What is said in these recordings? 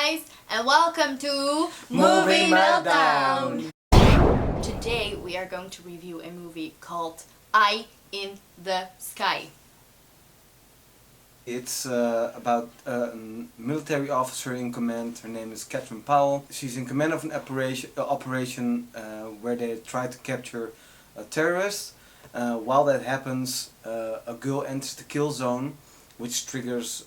guys, and welcome to Movie Meltdown. Today we are going to review a movie called Eye in the Sky. It's about a military officer in command. Her name is Catherine Powell. She's in command of an operation where they try to capture a terrorist. While that happens, a girl enters the kill zone, which triggers,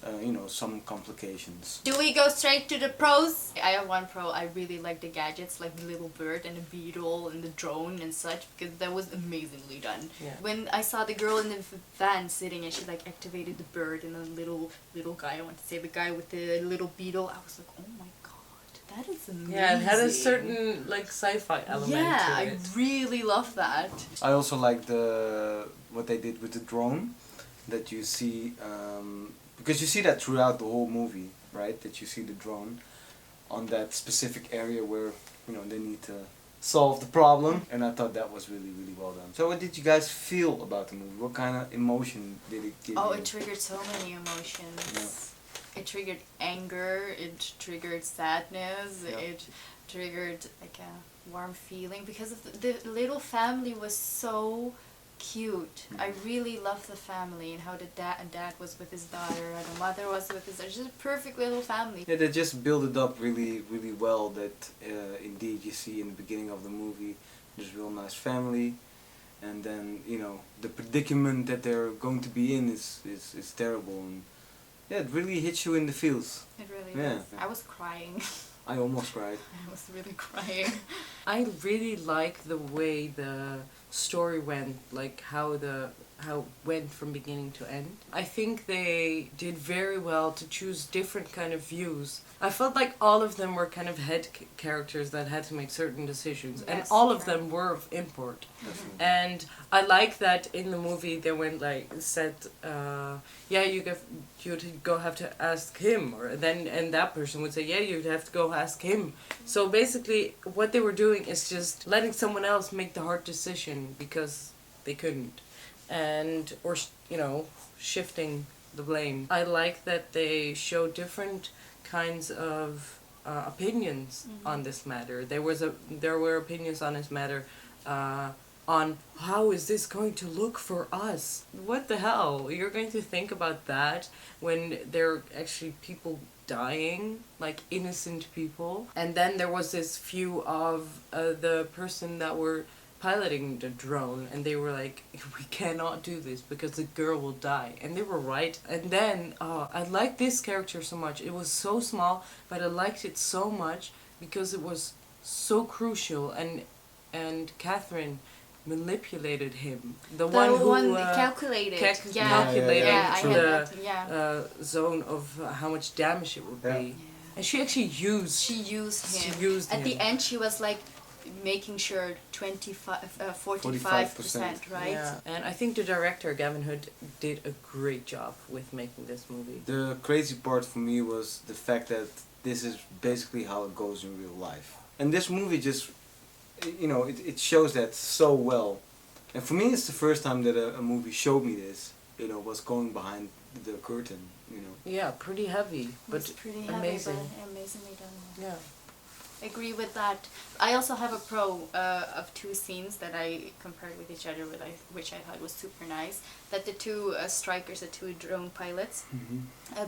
some complications. Do we go straight to the pros? I have one pro. I really like the gadgets, like the little bird and the beetle and the drone and such, because that was amazingly done. Yeah. When I saw the girl in the van sitting and she like activated the bird and the little guy, I want to say the guy with the little beetle, I was like, oh my god, that is amazing. Yeah, it had a certain like sci-fi element to it. Yeah, I really love that. I also like what they did with the drone. That you see, because you see that throughout the whole movie, right? That you see the drone on that specific area where, they need to solve the problem. And I thought that was really, really well done. So what did you guys feel about the movie? What kind of emotion did it give you? Oh, it triggered so many emotions. Yeah. It triggered anger, it triggered sadness, it triggered like a warm feeling because of the little family was so cute. I really love the family and how the dad was with his daughter and the mother was with his daughter. Just a perfect little family. Yeah, they just build it up really, really well. That indeed you see in the beginning of the movie, there's a real nice family, and then the predicament that they're going to be in is terrible, and yeah, it really hits you in the feels. It really does. I was crying. I almost cried. I was really crying. I really like the way the story went, like how it went from beginning to end. I think they did very well to choose different kind of views. I felt like all of them were kind of head characters that had to make certain decisions, and all of them were of import. Definitely. And I like that in the movie they went said, you'd go have to ask him, and that person would say, yeah, you'd have to go ask him. So basically what they were doing is just letting someone else make the hard decision because they couldn't, or shifting the blame. I like that they show different kinds of opinions on this matter. There were opinions on this matter on how is this going to look for us? What the hell? You're going to think about that when there are actually people dying, like innocent people. And then there was this view of the person that were piloting the drone, and they were like, we cannot do this because the girl will die, and they were right. And then I liked this character so much. It was so small, but I liked it so much because it was so crucial, and Catherine manipulated him, the one who calculated the zone of how much damage it would be. And she actually used him. At the end she was like making sure 45%, right? Yeah. And I think the director, Gavin Hood, did a great job with making this movie. The crazy part for me was the fact that this is basically how it goes in real life. And this movie just, it shows that so well. And for me it's the first time that a movie showed me this, what's going behind the curtain, Yeah, pretty heavy, but pretty amazing. Heavy, but amazingly done. Yeah. Agree with that. I also have a pro of two scenes that I compared with each other, which I thought was super nice. That the two strikers, the two drone pilots,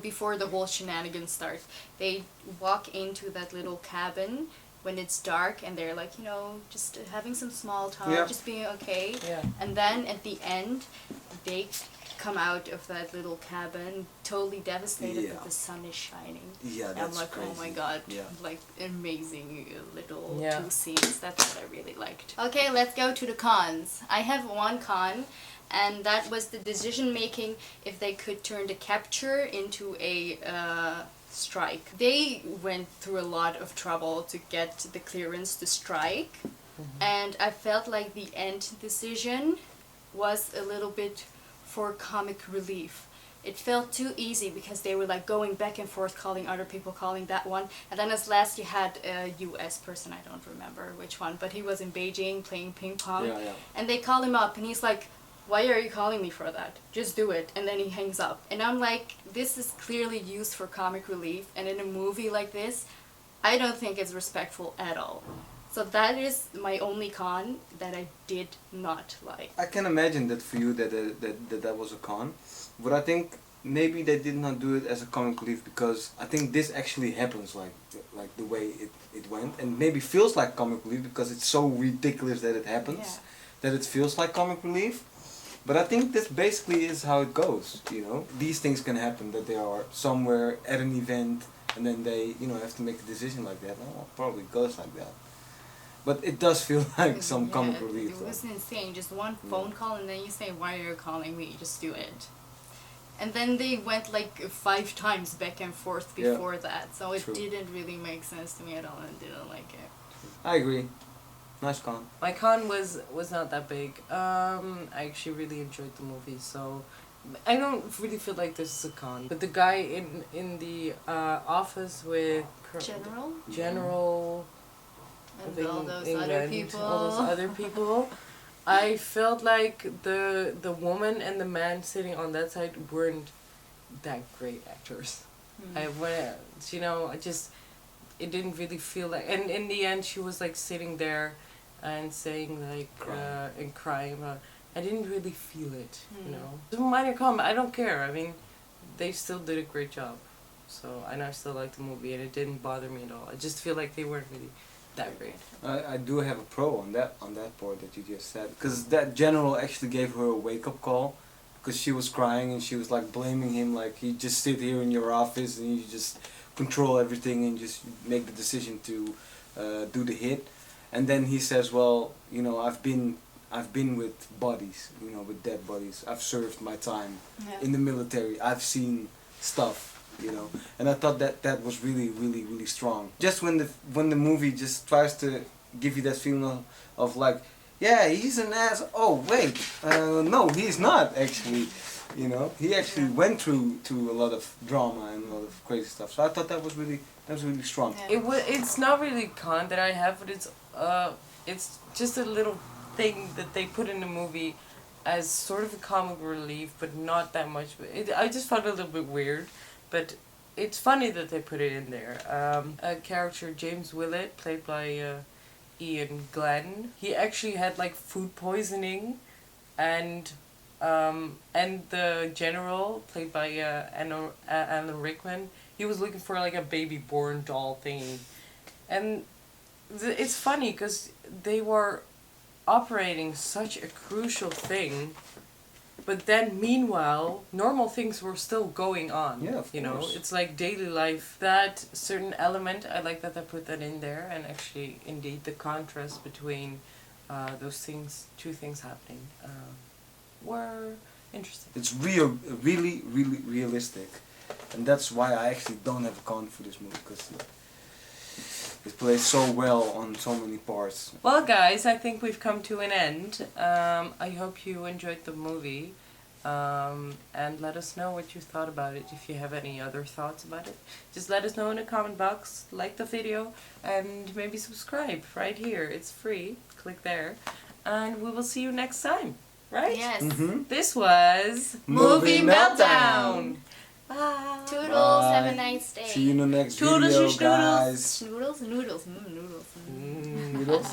before the whole shenanigans starts, they walk into that little cabin when it's dark, and they're like, just having some small talk, just being okay. Yeah. And then at the end, they come out of that little cabin totally devastated that the sun is shining. Yeah, that's I'm like, crazy. oh my god, like amazing little two scenes. That's what I really liked. Okay, let's go to the cons. I have one con, and that was the decision making if they could turn the capture into a strike. They went through a lot of trouble to get the clearance to strike, and I felt like the end decision was a little bit for comic relief. It felt too easy because they were like going back and forth, calling other people, calling that one, and then as last you had a US person, I don't remember which one, but he was in Beijing playing ping pong, and they call him up and he's like, why are you calling me for that? Just do it. And then he hangs up. And I'm like, this is clearly used for comic relief, and in a movie like this, I don't think it's respectful at all. So that is my only con that I did not like. I can imagine that for you that was a con, but I think maybe they did not do it as a comic relief because I think this actually happens like the way it went, and maybe feels like comic relief because it's so ridiculous that it happens, that it feels like comic relief. But I think this basically is how it goes, you know. These things can happen, that they are somewhere at an event and then they, you know, have to make a decision like that. Oh, probably goes like that. But it does feel like some comic relief. It was insane. Just one phone call and then you say, why are you calling me? Just do it. And then they went like 5 times back and forth before that. So it didn't really make sense to me at all, and I didn't like it. I agree. Nice con. My con was not that big. I actually really enjoyed the movie, so I don't really feel like this is a con. But the guy in the office with General and all those England, other people. all those other people, I felt like the woman and the man sitting on that side weren't that great actors. It didn't really feel like, and in the end she was like sitting there and saying like and crying about, I didn't really feel it, you know. It's a minor comment, I don't care. I mean, they still did a great job. So, and I still liked the movie and it didn't bother me at all. I just feel like they weren't really that great. I do have a pro on that part that you just said, because that general actually gave her a wake-up call, because she was crying and she was like blaming him, like, you just sit here in your office and you just control everything and just make the decision to do the hit. And then he says, well, you know, I've been with bodies, you know, with dead bodies. I've served my time in the military. I've seen stuff, you know. And I thought that was really, really, really strong. Just when the movie just tries to give you that feeling of like, yeah, he's an ass. Oh wait, no, he's not actually. You know, he actually went through a lot of drama and a lot of crazy stuff. So I thought that was really strong. Yeah. It's not really a con that I have, but it's just a little thing that they put in the movie as sort of a comic relief, but not that much. I just found it a little bit weird, but it's funny that they put it in there. A character, James Willett, played by Ian Gladden, he actually had like food poisoning, and the general, played by Alan Rickman, he was looking for like a baby born doll thingy. And it's funny because they were operating such a crucial thing, but then meanwhile, normal things were still going on. Yeah, of course. It's like daily life. That certain element, I like that they put that in there, and actually, indeed, the contrast between those things, two things happening, were interesting. It's really realistic, and that's why I actually don't have a con for this movie, because it plays so well on so many parts. Well, guys, I think we've come to an end. I hope you enjoyed the movie, and let us know what you thought about it. If you have any other thoughts about it, just let us know in the comment box, like the video, and maybe subscribe right here. It's free. Click there, and we will see you next time. Right? Yes. This was Movie Meltdown. Bye. Toodles. Have a nice day. See you in the next Toodles, video, you guys. Noodles. Noodles. Noodles.